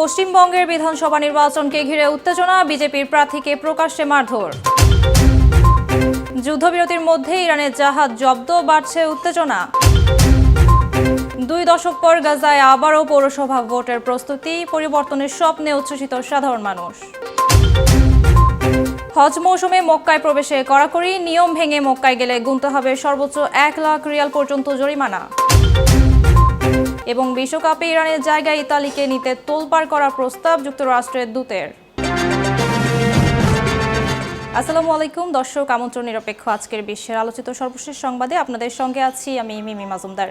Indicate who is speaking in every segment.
Speaker 1: পশ্চিমবঙ্গের বিধানসভা নির্বাচনকে ঘিরে উত্তেজনা, বিজেপির প্রার্থীকে প্রকাশ্যে মারধর। যুদ্ধবিরতির মধ্যে ইরানের জাহাজ জব্দ, বাড়ছে উত্তেজনা। 2 দশক পর গাজায় আবারও পৌরসভা ভোটের প্রস্তুতি, পরিবর্তনের স্বপ্নে উচ্ছ্বসিত সাধারণ মানুষ। হজ মৌসুমে মক্কায় প্রবেশে কড়াকড়ি, নিয়ম ভেঙে মক্কায় গেলে গুনতে হবে সর্বোচ্চ 1 লাখ রিয়াল পর্যন্ত জরিমানা। এবং বিশ্বকাপে ইরানের জায়গায় ইতালিকে নিতে তোলপাড় করার প্রস্তাব যুক্তরাষ্ট্রের দূতের। আসসালামু আলাইকুম দর্শক, আমন্ত্রণ নিরপেক্ষ আজকের বিশ্বের আলোচিত সর্বশেষ সংবাদে আপনাদের সঙ্গে আছি আমি মিমি মাজুমদার।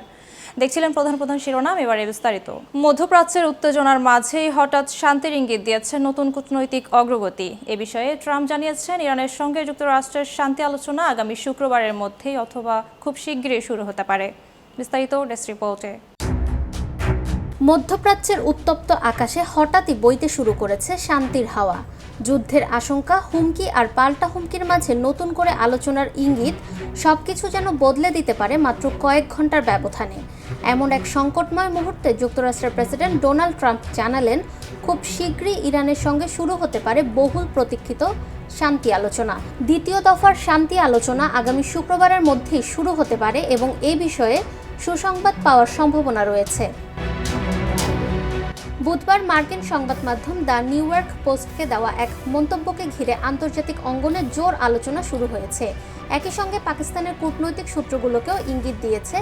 Speaker 1: দেখছিলেন প্রধান শিরোনাম, এবারে বিস্তারিত। মধ্যপ্রাচ্যের উত্তেজনার মাঝেই হঠাৎ শান্তির ইঙ্গিত দিয়েছে নতুন কূটনৈতিক অগ্রগতি। এ বিষয়ে ট্রাম্প জানিয়েছেন, ইরানের সঙ্গে যুক্তরাষ্ট্রের শান্তি আলোচনা আগামী শুক্রবারের মধ্যেই অথবা খুব শীঘ্রই শুরু হতে পারে। বিস্তারিত ডেস্ক রিপোর্টে।
Speaker 2: মধ্যপ্রাচ্যের উত্তপ্ত আকাশে হঠাৎই বইতে শুরু করেছে শান্তির হাওয়া। যুদ্ধের আশঙ্কা, হুমকি আর পাল্টা হুমকির মাঝে নতুন করে আলোচনার ইঙ্গিত, সবকিছু যেন বদলে দিতে পারে মাত্র কয়েক ঘন্টার ব্যবধানে। এমন এক সংকটময় মুহূর্তে যুক্তরাষ্ট্রের প্রেসিডেন্ট ডোনাল্ড ট্রাম্প জানালেন, খুব শীঘ্রই ইরানের সঙ্গে শুরু হতে পারে বহুল প্রতীক্ষিত শান্তি আলোচনা। দ্বিতীয় দফার শান্তি আলোচনা আগামী শুক্রবারের মধ্যেই শুরু হতে পারে এবং এ বিষয়ে সুসংবাদ পাওয়ার সম্ভাবনা রয়েছে। বুধবার মার্কিন সংবাদ মাধ্যম দ্য নিউ ইয়র্ক পোস্টকে দেওয়া এক মন্তব্যকে ঘিরে আন্তর্জাতিক অঙ্গনে জোর আলোচনা শুরু হয়েছে। একই সঙ্গে পাকিস্তানের কূটনৈতিক সূত্রগুলোকেও ইঙ্গিত দিয়েছে,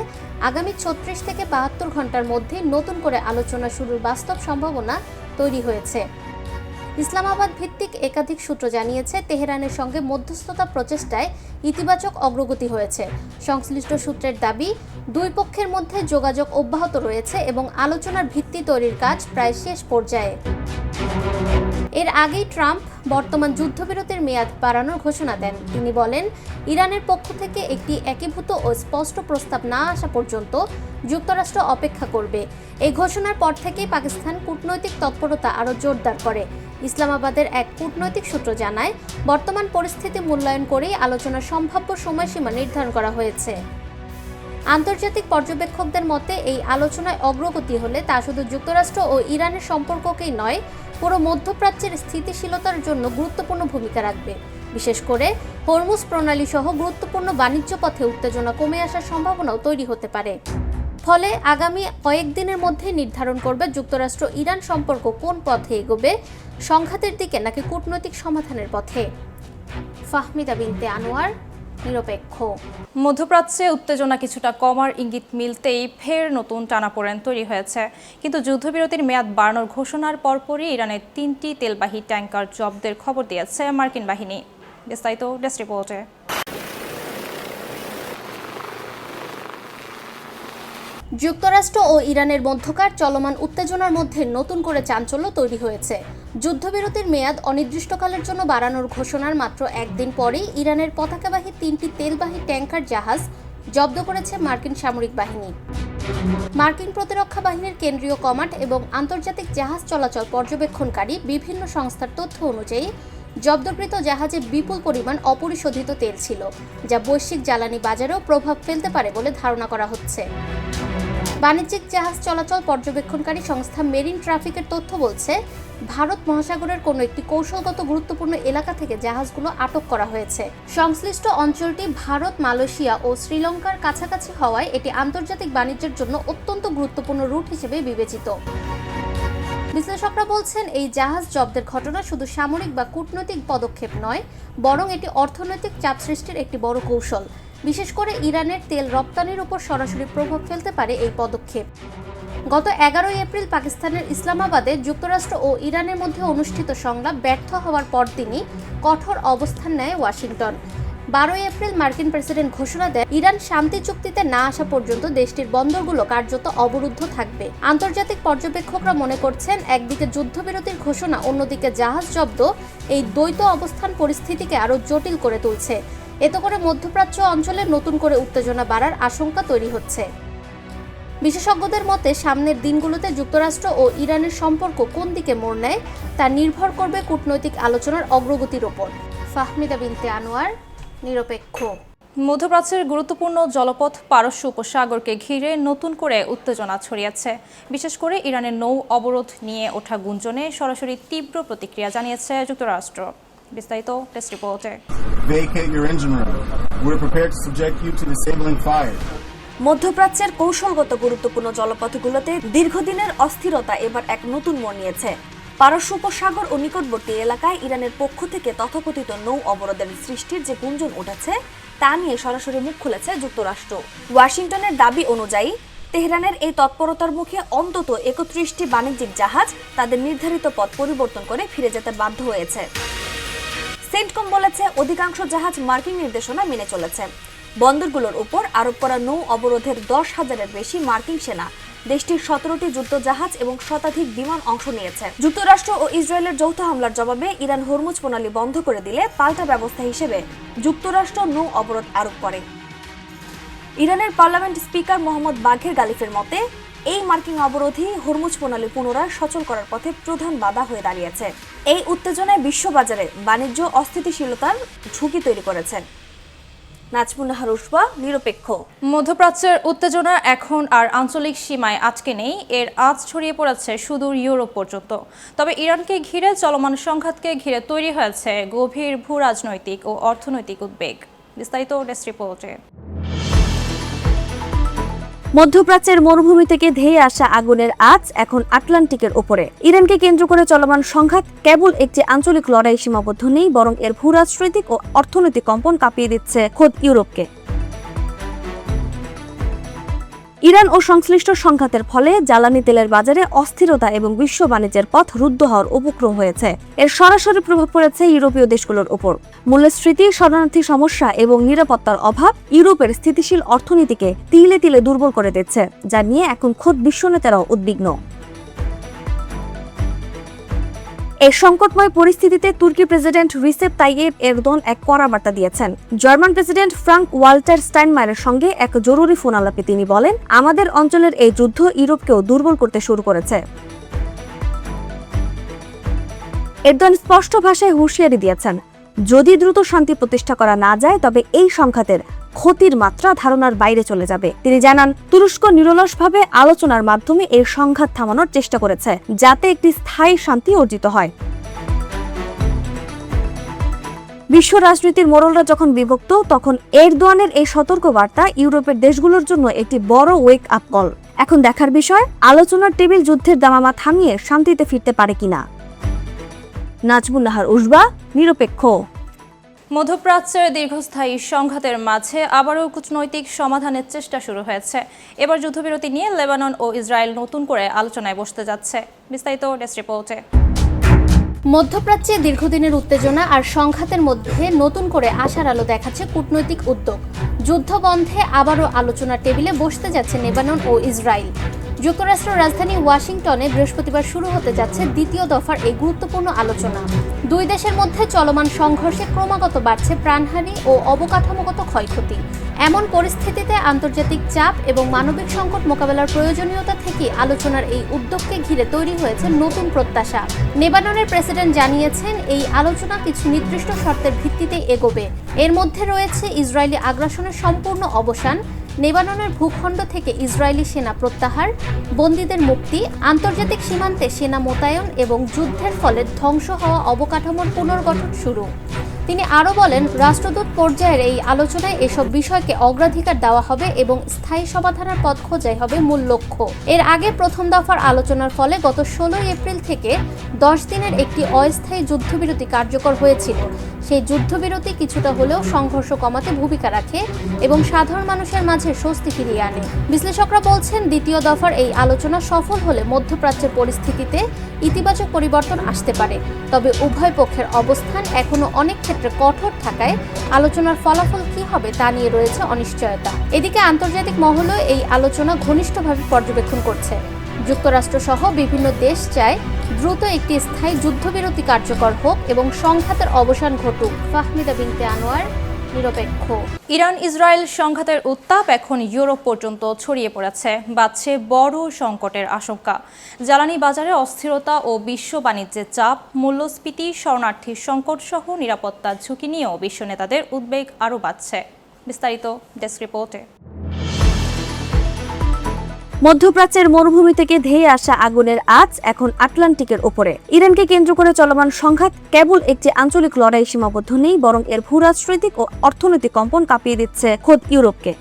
Speaker 2: আগামী 36 থেকে 72 ঘন্টার মধ্যে নতুন করে আলোচনা শুরুর বাস্তব সম্ভাবনা তৈরি হয়েছে। ইসলামাবাদ ভিত্তিক একাধিক সূত্র জানিয়েছে, তেহরানের সঙ্গে মধ্যস্থতা প্রচেষ্টায় ইতিবাচক অগ্রগতি হয়েছে। সংশ্লিষ্ট সূত্রের দাবি, দুই পক্ষের মধ্যে যোগাযোগ অব্যাহত রয়েছে এবং আলোচনার ভিত্তি তৈরির কাজ প্রায় শেষ পর্যায়ে। এর আগেই ট্রাম্প বর্তমান যুদ্ধবিরতির মেয়াদ বাড়ানোর ঘোষণা দেন। তিনি বলেন, ইরানের পক্ষ থেকে একটি একীভূত ও স্পষ্ট প্রস্তাব না আসা পর্যন্ত যুক্তরাষ্ট্র অপেক্ষা করবে। এই ঘোষণার পর থেকেই পাকিস্তান কূটনৈতিক তৎপরতা আরও জোরদার করে। ইসলামাবাদের এক কূটনৈতিক সূত্র জানায়, বর্তমান পরিস্থিতি মূল্যায়ন করেই আলোচনার সম্ভাব্য সময়সীমা নির্ধারণ করা হয়েছে। আন্তর্জাতিক পর্যবেক্ষকদের মতে, এই আলোচনায় অগ্রগতি হলে তা শুধু যুক্তরাষ্ট্র ও ইরানের সম্পর্ককেই নয়, পুরো মধ্যপ্রাচ্যের স্থিতিশীলতার জন্য গুরুত্বপূর্ণ ভূমিকা রাখবে। বিশেষ করে হরমুজ প্রণালী সহ গুরুত্বপূর্ণ বাণিজ্য পথে উত্তেজনা কমে আসার সম্ভাবনাও তৈরি হতে পারে। ফলে আগামী কয়েকদিনের মধ্যে নির্ধারণ করবে যুক্তরাষ্ট্র ইরান সম্পর্ক কোন পথে এগোবে, সংঘাতের দিকে নাকি কূটনৈতিক সমাধানের পথে। ফাহমিদা বিনতে আনোয়ার, নিরপেক্ষ।
Speaker 1: মধ্যপ্রাচ্যে উত্তেজনা কিছুটা কমার ইঙ্গিত মিলতেই ফের নতুন টানাপোড়েন তৈরি হয়েছে। কিন্তু যুদ্ধবিরতির মেয়াদ বাড়ানোর ঘোষণার পরপরই ইরানের 3টি তেলবাহী ট্যাঙ্কার জব্দের খবর দিয়েছে মার্কিন বাহিনী। বিস্তারিত ডেস্ক রিপোর্টে।
Speaker 2: যুক্তরাষ্ট্র ও ইরানের মধ্যকার চলমান উত্তেজনার মধ্যে নতুন করে চাঞ্চল্য তৈরি হয়েছে। যুদ্ধবিরতির মেয়াদ অনির্দিষ্টকালের জন্য বাড়ানোর ঘোষণার মাত্র একদিন পরেই ইরানের পতাকাবাহী 3টি তেলবাহী ট্যাঙ্কার জাহাজ জব্দ করেছে মার্কিন সামরিক বাহিনী। মার্কিন প্রতিরক্ষা বাহিনীর কেন্দ্রীয় কমান্ড এবং আন্তর্জাতিক জাহাজ চলাচল পর্যবেক্ষণকারী বিভিন্ন সংস্থার তথ্য অনুযায়ী জব্দকৃত জাহাজে বিপুল পরিমাণ অপরিশোধিত তেল ছিল, যা বৈশ্বিক জ্বালানি বাজারেও প্রভাব ফেলতে পারে বলে ধারণা করা হচ্ছে। বাণিজ্যিক জাহাজ চলাচল পর্যবেক্ষণকারী সংস্থা মেরিন ট্রাফিকের তথ্য বলছে, ভারত মহাসাগরের কোনো একটি কৌশলগত গুরুত্বপূর্ণ এলাকা থেকে জাহাজগুলো আটক করা হয়েছে। সংশ্লিষ্ট অঞ্চলটি ভারত, মালয়েশিয়া ও শ্রীলঙ্কার কাছাকাছি হওয়ায় এটি আন্তর্জাতিক বাণিজ্যের জন্য অত্যন্ত গুরুত্বপূর্ণ রুট হিসেবে বিবেচিত। বিশ্লেষকরা বলছেন, এই জাহাজ জব্দের ঘটনা শুধু সামরিক বা কূটনৈতিক পদক্ষেপ নয়, বরং এটি অর্থনৈতিক চাপ সৃষ্টির একটি বড় কৌশল। বিশেষ করে ইরানের তেল রপ্তানির উপর সরাসরি প্রভাব ফেলতে পারে এই পদক্ষেপ। গত 11 এপ্রিল পাকিস্তানের ইসলামাবাদে যুক্তরাষ্ট্র ও ইরানের মধ্যে অনুষ্ঠিত সংলাপ ব্যর্থ হওয়ার পরদিনই কঠোর অবস্থান নেয় ওয়াশিংটন। 12 এপ্রিল মার্কিন প্রেসিডেন্ট ঘোষণা দেন, ইরান শান্তি চুক্তিতে না আসা পর্যন্ত দেশটির বন্দরগুলো কার্যত অবরুদ্ধ থাকবে। আন্তর্জাতিক পর্যবেক্ষকরা মনে করছেন, একদিকে যুদ্ধবিরতির ঘোষণা, অন্যদিকে জাহাজ জব্দ এই দ্বৈত অবস্থান পরিস্থিতিকে আরও জটিল করে তুলছে। এতে করে মধ্যপ্রাচ্য অঞ্চলে নতুন করে উত্তেজনা বাড়ার আশঙ্কা তৈরি হচ্ছে। বিশেষজ্ঞদের মতে, সামনের দিনগুলোতে যুক্তরাষ্ট্র ও ইরানের সম্পর্ক কোন দিকে মোড় নেয় তা নির্ভর করবে কূটনৈতিক আলোচনার অগ্রগতির ওপর। ফাহমিদা বিনতে আনোয়ার, নিরপেক্ষ।
Speaker 1: মধ্যপ্রাচ্যের গুরুত্বপূর্ণ জলপথ পারস্য উপসাগরকে ঘিরে নতুন করে উত্তেজনা ছড়িয়েছে। বিশেষ করে ইরানের নৌ অবরোধ নিয়ে ওঠা গুঞ্জনে সরাসরি তীব্র প্রতিক্রিয়া জানিয়েছে যুক্তরাষ্ট্র। বিস্তারিত টেস্ট রিপোর্টে।
Speaker 3: Vacate your engine room. We're prepared to subject you to disabling fire.
Speaker 4: মধ্যপ্রাচ্যের কৌশলগত গুরুত্বপূর্ণ জলপথগুলোতে দীর্ঘদিনের অস্থিরতা এবার এক নতুন মোড় নিয়েছে। পারস্য উপসাগর ও নিকটবর্তী এলাকায় ইরানের পক্ষ থেকে তথাকথিত নৌ অবরোধের সৃষ্টির যে গুঞ্জন উঠেছে তা নিয়ে সরাসরি মুখ খুলেছে যুক্তরাষ্ট্র। ওয়াশিংটনের দাবি অনুযায়ী তেহরানের এই তৎপরতার মুখে অন্তত ৩১টি বাণিজ্যিক জাহাজ তাদের নির্ধারিত পথ পরিবর্তন করে ফিরে যেতে বাধ্য হয়েছে। সেন্টকম বলেছে অধিকাংশ জাহাজ মার্কিন নির্দেশনা মেনে চলেছে। বন্দরগুলোর উপর আরোপ করা নৌ অবরোধের 10,000-এর বেশি মার্কিন সেনা, দেশটির 17টি যুদ্ধ জাহাজ এবং শতাধিক বিমান অংশ নিয়েছে। যুক্তরাষ্ট্র ও ইসরায়েলের যৌথ হামলার জবাবে ইরান হরমুজ প্রণালী বন্ধ করে দিলে পাল্টা ব্যবস্থা হিসেবে যুক্তরাষ্ট্র নৌ অবরোধ আরোপ করে। ইরানের পার্লামেন্ট স্পিকার মোহাম্মদ বাঘের গালিফের মতে এই মার্কিন অবরোধই হরমুজ প্রণালী পুনরায় সচল করার পথে প্রধান বাধা হয়ে দাঁড়িয়েছে। এই উত্তেজনায় বিশ্ববাজারে বাণিজ্য অস্থিতিশীলতার ঝুঁকি তৈরি করেছে। নাজমুন নাহার উসবা, নিরপেক্ষ।
Speaker 1: মধ্যপ্রাচ্যের উত্তেজনা এখন আর আঞ্চলিক সীমায় আটকে নেই, এর আঁচ ছড়িয়ে পড়েছে সুদূর ইউরোপ পর্যন্ত। তবে ইরানকে ঘিরে চলমান সংঘাতকে ঘিরে তৈরি হয়েছে গভীর ভূ রাজনৈতিক ও অর্থনৈতিক উদ্বেগ। বিস্তারিত টেস্ট রিপোর্টে।
Speaker 4: মধ্যপ্রাচ্যের মরুভূমি থেকে ধেয়ে আসা আগুনের আঁচ এখন আটলান্টিকের ওপরে। ইরানকে কেন্দ্র করে চলমান সংঘাত কেবল একটি আঞ্চলিক লড়াই সীমাবদ্ধ নেই, বরং এর ভূরাজনৈতিক ও অর্থনৈতিক কম্পন কাঁপিয়ে দিচ্ছে খোদ ইউরোপকে। ইরান ও সংশ্লিষ্ট সংঘাতের ফলে জ্বালানি তেলের বাজারে অস্থিরতা এবং বিশ্ব বাণিজ্যের পথ রুদ্ধ হওয়ার উপক্রম হয়েছে। এর সরাসরি প্রভাব পড়েছে ইউরোপীয় দেশগুলোর উপর। মূল্যস্ফীতি, শরণার্থী সমস্যা এবং নিরাপত্তার অভাব ইউরোপের স্থিতিশীল অর্থনীতিকে তিলে তিলে দুর্বল করে দিচ্ছে, যা নিয়ে এখন খোদ বিশ্ব নেতারাও উদ্বিগ্ন। এই সংকটময় পরিস্থিতিতে তুর্কি প্রেসিডেন্ট রিসেপ তাইয়েপ এরদোয়ান এক কড়া বার্তা দিয়েছেন। জার্মান প্রেসিডেন্ট ফ্রাঙ্ক ওয়াল্টার স্টাইনমায়ারের সঙ্গে এক জরুরি ফোন আলাপে তিনি বলেন, আমাদের অঞ্চলের এই যুদ্ধ ইউরোপকেও দুর্বল করতে শুরু করেছে। এরদোয়ান স্পষ্ট ভাষায় হুঁশিয়ারি দিয়েছেন, যদি দ্রুত শান্তি প্রতিষ্ঠা করা না যায় তবে এই সংঘাতের ক্ষতির মাত্রা ধারণার বাইরে চলে যাবে। তিনি জানান, তুরস্ক নিরলসভাবে আলোচনার মাধ্যমে এই সংঘাত থামানোর চেষ্টা করেছে, যাতে একটি স্থায়ী শান্তি অর্জিত হয়। বিশ্ব রাজনীতির মোড়লরা যখন বিভক্ত, তখন এরদোয়ানের এই সতর্ক বার্তা ইউরোপের দেশগুলোর জন্য একটি বড় ওয়েক আপ কল। এখন দেখার বিষয়, আলোচনার টেবিল যুদ্ধের দামামা থামিয়ে শান্তিতে ফিরতে পারে কিনা। নাজমুন নাহার উসবা, নিরপেক্ষ।
Speaker 1: মধ্যপ্রাচ্যের দীর্ঘস্থায়ী সংঘাতের মাঝে আবারও কূটনৈতিক সমাধানের চেষ্টা শুরু হয়েছে। এবার যুদ্ধবিরতি নিয়ে লেবানন ও ইসরায়েল নতুন করে আলোচনায় বসতে যাচ্ছে। বিস্তারিত টেস্ট রিপোর্টে।
Speaker 2: মধ্যপ্রাচ্যে দীর্ঘদিনের উত্তেজনা আর সংঘাতের মধ্যে নতুন করে আশার আলো দেখাচ্ছে কূটনৈতিক উদ্যোগ। যুদ্ধ বন্ধে আবারও আলোচনার টেবিলে বসতে যাচ্ছে লেবানন ও ইসরায়েল। যুক্তরাষ্ট্রের রাজধানী ওয়াশিংটনে বৃহস্পতিবার শুরু হতে যাচ্ছে দ্বিতীয় দফার এই গুরুত্বপূর্ণ আলোচনা। দুই দেশের মধ্যে চলমান সংঘর্ষে ক্রমাগত বাড়ছে প্রাণহানি ও অবকাঠামোগত ক্ষয়ক্ষতি। এমন পরিস্থিতিতে আন্তর্জাতিক চাপ এবং মানবিক সংকট মোকাবেলার প্রয়োজনীয়তা থেকে আলোচনার এই উদ্যোগকে ঘিরে তৈরি হয়েছে নতুন প্রত্যাশা। লেবাননের প্রেসিডেন্ট জানিয়েছেন, এই আলোচনা কিছু নির্দিষ্ট শর্তের ভিত্তিতে এগোবে। এর মধ্যে রয়েছে ইসরায়েলি আগ্রাসনের সম্পূর্ণ অবসান, লেবাননের ভূখণ্ড থেকে ইসরায়েলি সেনা প্রত্যাহার, বন্দীদের মুক্তি, আন্তর্জাতিক সীমান্তে সেনা মোতায়েন এবং যুদ্ধের ফলে ধ্বংস হওয়া অবকাঠামোর পুনর্গঠন শুরু। তিনি আরও বলেন, রাষ্ট্রদূত পর্যায়ের এই আলোচনায় এসব বিষয়কে অগ্রাধিকার দেওয়া হবে এবং স্থায়ী সমাধানের পথ খোঁজাই হবে মূল লক্ষ্য। এর আগে প্রথম দফার আলোচনার ফলে গত 16 এপ্রিল থেকে 10 দিনের একটি অস্থায়ী যুদ্ধবিরতি কার্যকর হয়েছিল। সেই যুদ্ধবিরতি কিছুটা হলেও সংঘর্ষ কমাতে ভূমিকা রাখে এবং সাধারণ মানুষের মাঝে স্বস্তি ফিরিয়ে আনে। বিশ্লেষকরা বলছেন, দ্বিতীয় দফার এই আলোচনা সফল হলে মধ্যপ্রাচ্যের পরিস্থিতিতে ইতিবাচক পরিবর্তন আসতে পারে। তবে উভয় পক্ষের অবস্থান এখনো অনেক ক্ষেত্রে কঠোর থাকায় আলোচনার ফলাফল কি হবে তা নিয়ে রয়েছে অনিশ্চয়তা। এদিকে আন্তর্জাতিক মহলও এই আলোচনা ঘনিষ্ঠভাবে পর্যবেক্ষণ করছে। যুক্তরাষ্ট্র সহ বিভিন্ন দেশ চায় দ্রুত একটি স্থায়ী যুদ্ধবিরতি কার্যকর হোক এবং সংঘাতের অবসান ঘটুক। ফাহমিদা বিনতে আনোয়ার, নিরপেক্ষ।
Speaker 1: ইরান ইসরায়েল সংঘাতের উত্তাপ এখন ইউরোপ পর্যন্ত ছড়িয়ে পড়েছে, বাড়ছে বড় সংকটের আশঙ্কা। জ্বালানি বাজারে অস্থিরতা ও বিশ্ব বাণিজ্যের চাপ, মূল্যস্ফীতি, শরণার্থী সংকট সহ নিরাপত্তার ঝুঁকি নিয়েও বিশ্ব নেতাদের উদ্বেগ আরও বাড়ছে। বিস্তারিত ডেস্ক রিপোর্টে।
Speaker 4: মধ্যপ্রাচ্যের মরুভূমি থেকে ধেয়ে আসা আগুনের আঁচ এখন আটলান্টিকের ওপরে। ইরানকে কেন্দ্র করে চলমান সংঘাত কেবল একটি আঞ্চলিক লড়াই সীমাবদ্ধ নেই, বরং এর ভূরাজনৈতিক ও অর্থনৈতিক কম্পন কাঁপিয়ে দিচ্ছে খোদ ইউরোপকে।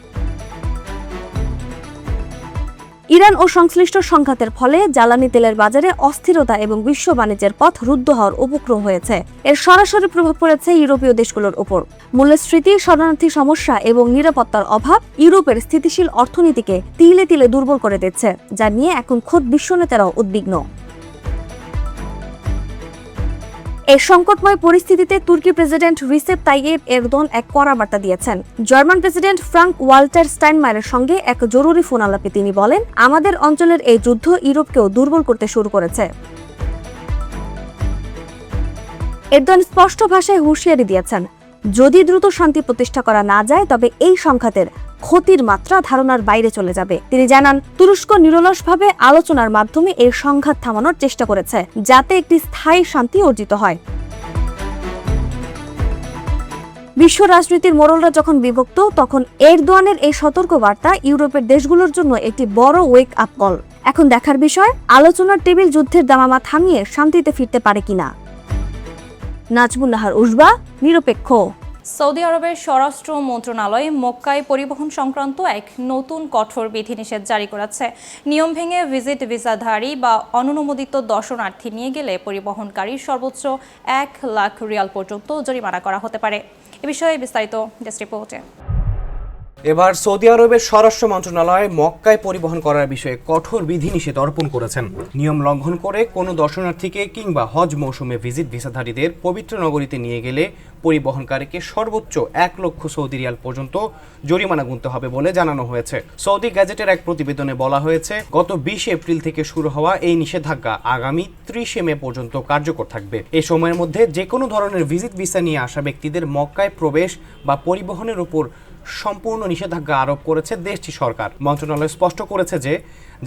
Speaker 4: ইরান ও সংশ্লিষ্ট সংঘাতের ফলে জ্বালানি তেলের বাজারে অস্থিরতা এবং বিশ্ব বাণিজ্যের পথ রুদ্ধ হওয়ার উপক্রম হয়েছে। এর সরাসরি প্রভাব পড়েছে ইউরোপীয় দেশগুলোর উপর। মূল্যস্ফীতি, শরণার্থী সমস্যা এবং নিরাপত্তার অভাব ইউরোপের স্থিতিশীল অর্থনীতিকে তিলে তিলে দুর্বল করে দিচ্ছে, যা নিয়ে এখন খোদ বিশ্বনেতারাও উদ্বিগ্ন। এই সংকটময় পরিস্থিতিতে তুর্কি প্রেসিডেন্ট রিসেপ তাইয়েপ এরদোয়ান এক কড়া বার্তা দিয়েছেন। জার্মান প্রেসিডেন্ট ফ্রাঙ্ক ওয়াল্টার স্টাইনমায়ারের সঙ্গে এক জরুরি ফোন আলাপে তিনি বলেন, আমাদের অঞ্চলের এই যুদ্ধ ইউরোপকেও দুর্বল করতে শুরু করেছে। এরদোয়ান স্পষ্ট ভাষায় হুঁশিয়ারি দিয়েছেন, যদি দ্রুত শান্তি প্রতিষ্ঠা করা না যায় তবে এই সংঘাতের ক্ষতির মাত্রা ধারণার বাইরে চলে যাবে। তিনি জানান, তুরস্ক নিরলসভাবে আলোচনার মাধ্যমে এই সংঘাত থামানোর চেষ্টা করেছে, যাতে একটি স্থায়ী শান্তি অর্জিত হয়। বিশ্ব রাজনীতির মোড়লরা যখন বিভক্ত, তখন এরদোয়ানের এই সতর্ক বার্তা ইউরোপের দেশগুলোর জন্য একটি বড় ওয়েক আপ কল। এখন দেখার বিষয়, আলোচনার টেবিল যুদ্ধের দামামা থামিয়ে শান্তিতে ফিরতে পারে কিনা। নাজমুন নাহার উসবা, নিরপেক্ষ।
Speaker 1: সৌদি আরবের স্বরাষ্ট্র মন্ত্রণালয় মক্কায় পরিবহন সংক্রান্ত এক নতুন কঠোর বিধিনিষেধ জারি করেছে। নিয়ম ভেঙে ভিজিট ভিসাধারী বা অননুমোদিত দর্শনার্থী নিয়ে গেলে পরিবহনকারী সর্বোচ্চ 1 লাখ রিয়াল পর্যন্ত জরিমানা করা হতে পারে। এ বিষয়ে বিস্তারিত ডেস্ক রিপোর্টে।
Speaker 5: এবার সৌদি আরবের স্বরাষ্ট্র মন্ত্রণালয় মক্কায় পরিবহন করার বিষয়ে কঠোর বিধিনিষেধ অর্পণ করেছেন। নিয়ম লঙ্ঘন করে কোনো দর্শনার্থীকে কিংবা হজ মৌসুমে ভিজিট ভিসাধারীদের পবিত্র নগরীতে নিয়ে গেলে পরিবহনকারীকে সর্বোচ্চ 1 লক্ষ সৌদি রিয়াল পর্যন্ত জরিমানা গুনতে হবে বলে জানানো হয়েছে। সৌদি গ্যাজেটের এক প্রতিবেদনে বলা হয়েছে, গত 20 এপ্রিল থেকে শুরু হওয়া এই নিষেধাজ্ঞা আগামী 30 মে পর্যন্ত কার্যকর থাকবে। এই সময়ের মধ্যে যে কোনো ধরনের ভিজিট ভিসা নিয়ে আসা ব্যক্তিদের মক্কায় প্রবেশ বা পরিবহনের উপর সম্পূর্ণ নিষেধাজ্ঞা আরোপ করেছে দেশটি সরকার। মন্ত্রণালয় স্পষ্ট করেছে যে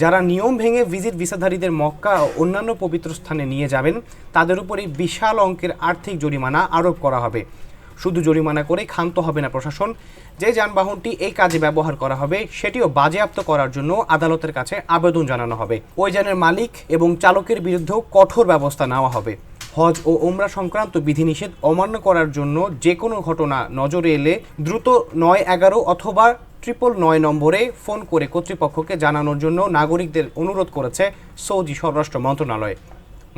Speaker 5: যারা নিয়ম ভেঙে ভিজিট ভিসাধারীদের মক্কা ও অন্যান্য পবিত্র স্থানে নিয়ে যাবেন, তাদের উপরই বিশাল অঙ্কের আর্থিক জরিমানা আরোপ করা হবে। শুধু জরিমানা করেই ক্ষান্ত হবে না প্রশাসন, যে যানবাহনটি এই কাজে ব্যবহার করা হবে সেটিও বাজেয়াপ্ত করার জন্য আদালতের কাছে আবেদন জানানো হবে। ওই যানের মালিক এবং চালকের বিরুদ্ধেও কঠোর ব্যবস্থা নেওয়া হবে। হজ ও ওমরা সংক্রান্ত বিধিনিষেধ অমান্য করার জন্য যে কোনো ঘটনা নজরে এলে দ্রুত 911 অথবা 999 নম্বরে ফোন করে কর্তৃপক্ষকে জানানোর জন্য নাগরিকদের অনুরোধ করেছে সৌদি স্বরাষ্ট্র মন্ত্রণালয়।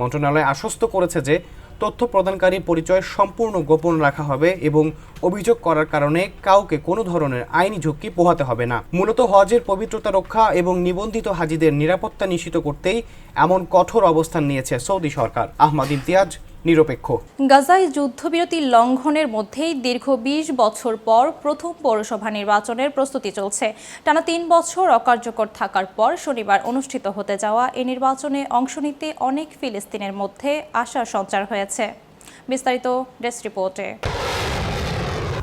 Speaker 5: মন্ত্রণালয় আশ্বস্ত করেছে যে তথ্য প্রদানকারীর পরিচয় সম্পূর্ণ গোপন রাখা হবে এবং অভিযোগ করার কারণে কাউকে কোনো ধরনের আইনি ঝুঁকি পোহাতে হবে না। মূলত হজের পবিত্রতা রক্ষা এবং নিবন্ধিত হাজিদের নিরাপত্তা নিশ্চিত করতেই এমন কঠোর অবস্থান নিয়েছে সৌদি সরকার। আহমদ ইমতিয়াজ, নিরপেক্ষ।
Speaker 1: গাজায় যুদ্ধবিরতি লঙ্ঘনের মধ্যেই দীর্ঘ 20 বছর পর প্রথম পৌরসভা নির্বাচনের প্রস্তুতি চলছে। টানা 3 বছর অকার্যকর থাকার পর শনিবার অনুষ্ঠিত হতে যাওয়া এই নির্বাচনে অংশ নিতে অনেক ফিলিস্তিনের মধ্যে আশার সঞ্চার হয়েছে। বিস্তারিত ডেস্ক রিপোর্টে।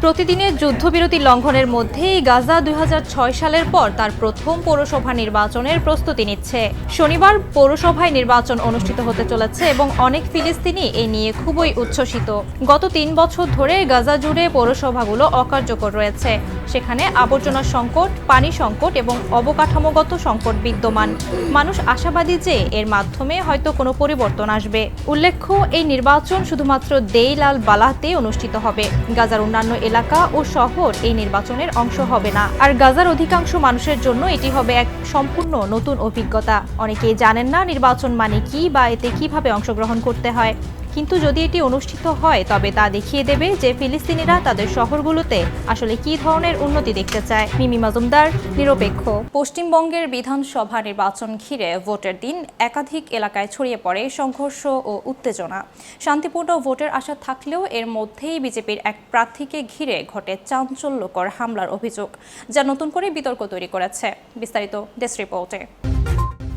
Speaker 1: প্রতিদিনের যুদ্ধবিরতি লঙ্ঘনের মধ্যেই গাজা 2006 সালের পর তার প্রথম পৌরসভা নির্বাচনের প্রস্তুতি নিচ্ছে। শনিবার পৌরসভায় নির্বাচন অনুষ্ঠিত হতে চলেছে এবং অনেক ফিলিস্তিনি এই নিয়ে খুবই উচ্ছ্বসিত। গত 3 বছর ধরে গাজা জুড়ে পৌরসভাগুলো অকার্যকর রয়েছে। সেখানে আবর্জনা সংকট, পানি সংকট এবং অবকাঠামোগত সংকট বিদ্যমান। মানুষ আশাবাদী যে এর মাধ্যমে হয়তো কোনো পরিবর্তন আসবে। উল্লেখ্য, এই নির্বাচন শুধুমাত্র দেইল আল বালাহতে অনুষ্ঠিত হবে। গাজার অন্যান্য এলাকা ও শহর এই নির্বাচনের অংশ হবে না। আর গাজার অধিকাংশ মানুষের জন্য এটি হবে এক সম্পূর্ণ নতুন অভিজ্ঞতা। অনেকেই জানেন না নির্বাচন মানে কি বা এতে কিভাবে অংশগ্রহণ করতে হয়। কিন্তু যদি এটি অনুষ্ঠিত হয় তবে তা দেখিয়ে দেবে যে ফিলিস্তিনিরা তাদের শহরগুলোতে আসলে কি ধরনের উন্নতি দেখতে চায়। মিমি মাজুমদার, নিরপেক্ষ। পশ্চিমবঙ্গের বিধানসভা নির্বাচন ঘিরে ভোটের দিন একাধিক এলাকায় ছড়িয়ে পড়ে সংঘর্ষ ও উত্তেজনা। শান্তিপূর্ণ ভোটের আশা থাকলেও এর মধ্যেই বিজেপির এক প্রার্থীকে ঘিরে ঘটে চাঞ্চল্যকর হামলার অভিযোগ, যা নতুন করে বিতর্ক তৈরি করেছে। বিস্তারিত ডেস্ক রিপোর্টে।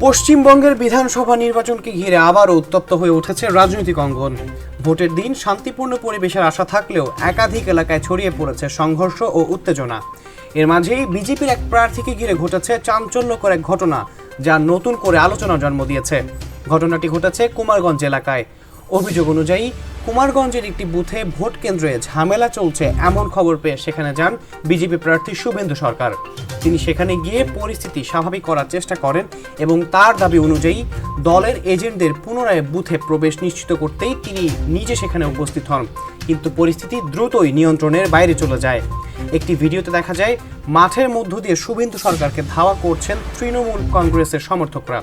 Speaker 5: পশ্চিমবঙ্গের বিধানসভা নির্বাচনকে ঘিরে আবারও উত্তপ্ত হয়ে উঠেছে রাজনৈতিক অঙ্গন। ভোটের দিন শান্তিপূর্ণ পরিবেশের আশা থাকলেও একাধিক এলাকায় ছড়িয়ে পড়েছে সংঘর্ষ ও উত্তেজনা। এর মাঝেই বিজেপির এক প্রার্থীকে ঘিরে ঘটেছে চাঞ্চল্যকর এক ঘটনা, যা নতুন করে আলোচনার জন্ম দিয়েছে। ঘটনাটি ঘটেছে কুমারগঞ্জ এলাকায়। অভিযোগ অনুযায়ী কুমারগঞ্জের একটি বুথে ভোট কেন্দ্রে ঝামেলা চলছে এমন খবর পেয়ে সেখানে যান বিজেপি প্রার্থী শুভেন্দু সরকার। তিনি সেখানে গিয়ে পরিস্থিতি স্বাভাবিক করার চেষ্টা করেন এবং তার দাবি অনুযায়ী দলের এজেন্টদের পুনরায় বুথে প্রবেশ নিশ্চিত করতেই তিনি নিজে সেখানে উপস্থিত হন। কিন্তু পরিস্থিতি দ্রুতই নিয়ন্ত্রণের বাইরে চলে যায়। একটি ভিডিওতে দেখা যায় মাঠের মধ্য দিয়ে শুভেন্দু সরকারকে ধাওয়া করছেন তৃণমূল কংগ্রেসের সমর্থকরা।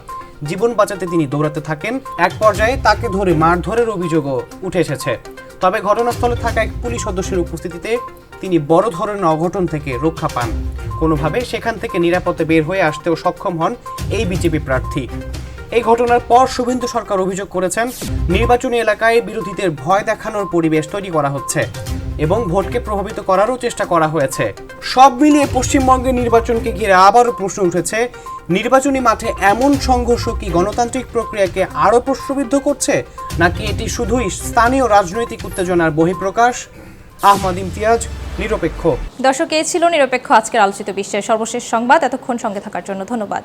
Speaker 5: জীবন বাঁচাতে তিনি দৌড়াতে থাকেন। এক পর্যায়ে তাকে ধরে মারধরের অভিযোগও উঠে এসেছে। তবে ঘটনাস্থলে থাকা এক পুলিশ সদস্যের উপস্থিতিতে তিনি বড় ধরনের অঘটন থেকে রক্ষা পান। কোনোভাবে সেখান থেকে নিরাপদে বের হয়ে আসতেও সক্ষম হন এই বিজেপি প্রার্থী। এই ঘটনার পর শুভেন্দু সরকার অভিযোগ করেছেন, নির্বাচনী এলাকায় বিরোধীদের ভয় দেখানোর পরিবেশ তৈরি করা হচ্ছে এবং ভোটকে প্রভাবিত করারও চেষ্টা করা হয়েছে। সব মিলিয়ে পশ্চিমবঙ্গের নির্বাচনকে ঘিরে আবারও প্রশ্ন উঠেছে, নির্বাচনী মাঠে এমন সংঘর্ষ কি গণতান্ত্রিক প্রক্রিয়াকে আরও প্রশ্নবিদ্ধ করছে, নাকি এটি শুধুই স্থানীয় রাজনৈতিক উত্তেজনার বহিঃপ্রকাশ? আহমদ ইমতিয়াজ, নিরপেক্ষ।
Speaker 1: দর্শক, এই ছিল নিরপেক্ষ আজকের আলোচিত বিশ্বের সর্বশেষ সংবাদ। এতক্ষণ সঙ্গে থাকার জন্য ধন্যবাদ।